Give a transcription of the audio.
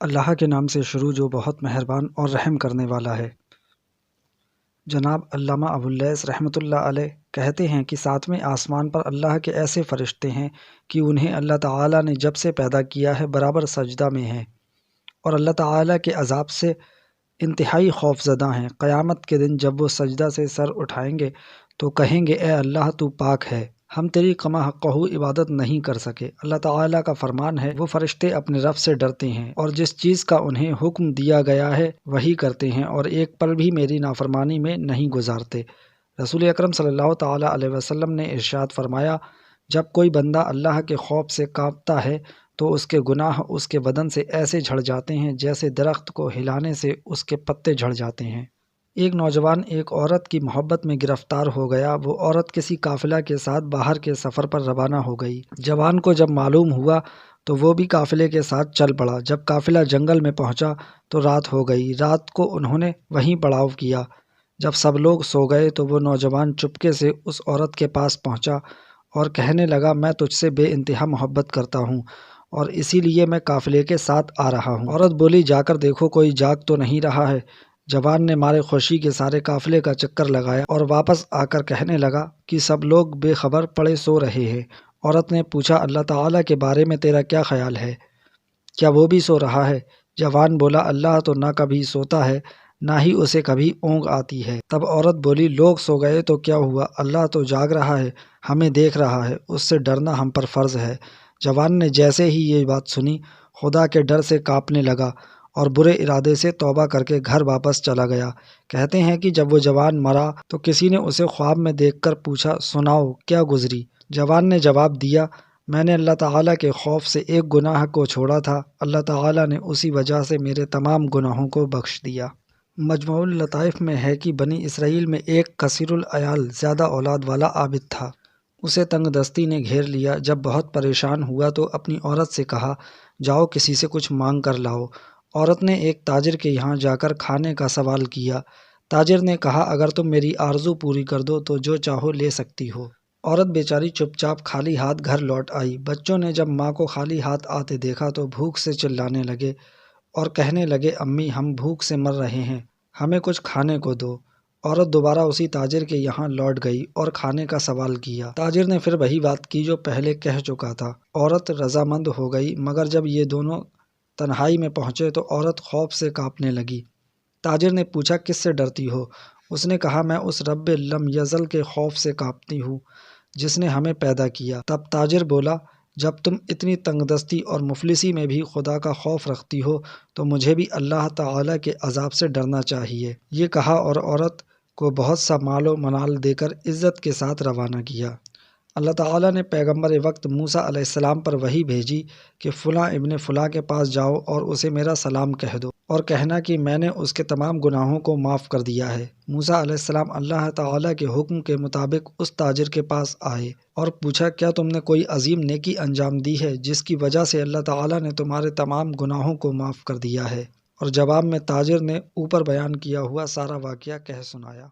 اللہ کے نام سے شروع جو بہت مہربان اور رحم کرنے والا ہے۔ جناب علامہ ابواللیث رحمۃ اللہ علیہ کہتے ہیں کہ ساتویں آسمان پر اللہ کے ایسے فرشتے ہیں کہ انہیں اللہ تعالیٰ نے جب سے پیدا کیا ہے برابر سجدہ میں ہیں اور اللہ تعالیٰ کے عذاب سے انتہائی خوف زدہ ہیں۔ قیامت کے دن جب وہ سجدہ سے سر اٹھائیں گے تو کہیں گے اے اللہ تو پاک ہے، ہم تیری کما حقہ عبادت نہیں کر سکے۔ اللہ تعالیٰ کا فرمان ہے وہ فرشتے اپنے رب سے ڈرتے ہیں اور جس چیز کا انہیں حکم دیا گیا ہے وہی کرتے ہیں اور ایک پل بھی میری نافرمانی میں نہیں گزارتے۔ رسول اکرم صلی اللہ تعالیٰ علیہ وسلم نے ارشاد فرمایا، جب کوئی بندہ اللہ کے خوف سے کانپتا ہے تو اس کے گناہ اس کے بدن سے ایسے جھڑ جاتے ہیں جیسے درخت کو ہلانے سے اس کے پتے جھڑ جاتے ہیں۔ ایک نوجوان ایک عورت کی محبت میں گرفتار ہو گیا۔ وہ عورت کسی قافلہ کے ساتھ باہر کے سفر پر روانہ ہو گئی۔ جوان کو جب معلوم ہوا تو وہ بھی قافلے کے ساتھ چل پڑا۔ جب قافلہ جنگل میں پہنچا تو رات ہو گئی۔ رات کو انہوں نے وہیں پڑاؤ کیا۔ جب سب لوگ سو گئے تو وہ نوجوان چپکے سے اس عورت کے پاس پہنچا اور کہنے لگا، میں تجھ سے بے انتہا محبت کرتا ہوں اور اسی لیے میں قافلے کے ساتھ آ رہا ہوں۔ عورت بولی، جا کر دیکھو کوئی جاگ تو نہیں رہا ہے۔ جوان نے مارے خوشی کے سارے قافلے کا چکر لگایا اور واپس آ کر کہنے لگا کہ سب لوگ بے خبر پڑے سو رہے ہیں۔ عورت نے پوچھا، اللہ تعالیٰ کے بارے میں تیرا کیا خیال ہے؟ کیا وہ بھی سو رہا ہے؟ جوان بولا، اللہ تو نہ کبھی سوتا ہے نہ ہی اسے کبھی اونگ آتی ہے۔ تب عورت بولی، لوگ سو گئے تو کیا ہوا، اللہ تو جاگ رہا ہے، ہمیں دیکھ رہا ہے، اس سے ڈرنا ہم پر فرض ہے۔ جوان نے جیسے ہی یہ بات سنی خدا کے ڈر سے کانپنے لگا اور برے ارادے سے توبہ کر کے گھر واپس چلا گیا۔ کہتے ہیں کہ جب وہ جوان مرا تو کسی نے اسے خواب میں دیکھ کر پوچھا، سناؤ کیا گزری؟ جوان نے جواب دیا، میں نے اللہ تعالیٰ کے خوف سے ایک گناہ کو چھوڑا تھا، اللہ تعالیٰ نے اسی وجہ سے میرے تمام گناہوں کو بخش دیا۔ مجموع اللطائف میں ہے کہ بنی اسرائیل میں ایک کثیر العیال زیادہ اولاد والا عابد تھا۔ اسے تنگ دستی نے گھیر لیا۔ جب بہت پریشان ہوا تو اپنی عورت سے کہا، جاؤ کسی سے کچھ مانگ کر لاؤ۔ عورت نے ایک تاجر کے یہاں جا کر کھانے کا سوال کیا۔ تاجر نے کہا، اگر تم میری آرزو پوری کر دو تو جو چاہو لے سکتی ہو۔ عورت بیچاری چپ چاپ خالی ہاتھ گھر لوٹ آئی۔ بچوں نے جب ماں کو خالی ہاتھ آتے دیکھا تو بھوک سے چلانے لگے اور کہنے لگے، امی ہم بھوک سے مر رہے ہیں، ہمیں کچھ کھانے کو دو۔ عورت دوبارہ اسی تاجر کے یہاں لوٹ گئی اور کھانے کا سوال کیا۔ تاجر نے پھر وہی بات کی جو پہلے کہہ چکا تھا۔ عورت رضامند ہو گئی، مگر جب یہ دونوں تنہائی میں پہنچے تو عورت خوف سے کانپنے لگی۔ تاجر نے پوچھا، کس سے ڈرتی ہو؟ اس نے کہا، میں اس رب لم یزل کے خوف سے کانپتی ہوں جس نے ہمیں پیدا کیا۔ تب تاجر بولا، جب تم اتنی تنگ دستی اور مفلسی میں بھی خدا کا خوف رکھتی ہو تو مجھے بھی اللہ تعالیٰ کے عذاب سے ڈرنا چاہیے۔ یہ کہا اور عورت کو بہت سا مال و منال دے کر عزت کے ساتھ روانہ کیا۔ اللہ تعالیٰ نے پیغمبر وقت موسیٰ علیہ السلام پر وحی بھیجی کہ فلاں ابن فلاں کے پاس جاؤ اور اسے میرا سلام کہہ دو اور کہنا کہ میں نے اس کے تمام گناہوں کو معاف کر دیا ہے۔ موسیٰ علیہ السلام اللہ تعالیٰ کے حکم کے مطابق اس تاجر کے پاس آئے اور پوچھا، کیا تم نے کوئی عظیم نیکی انجام دی ہے جس کی وجہ سے اللہ تعالیٰ نے تمہارے تمام گناہوں کو معاف کر دیا ہے؟ اور جواب میں تاجر نے اوپر بیان کیا ہوا سارا واقعہ کہہ سنایا۔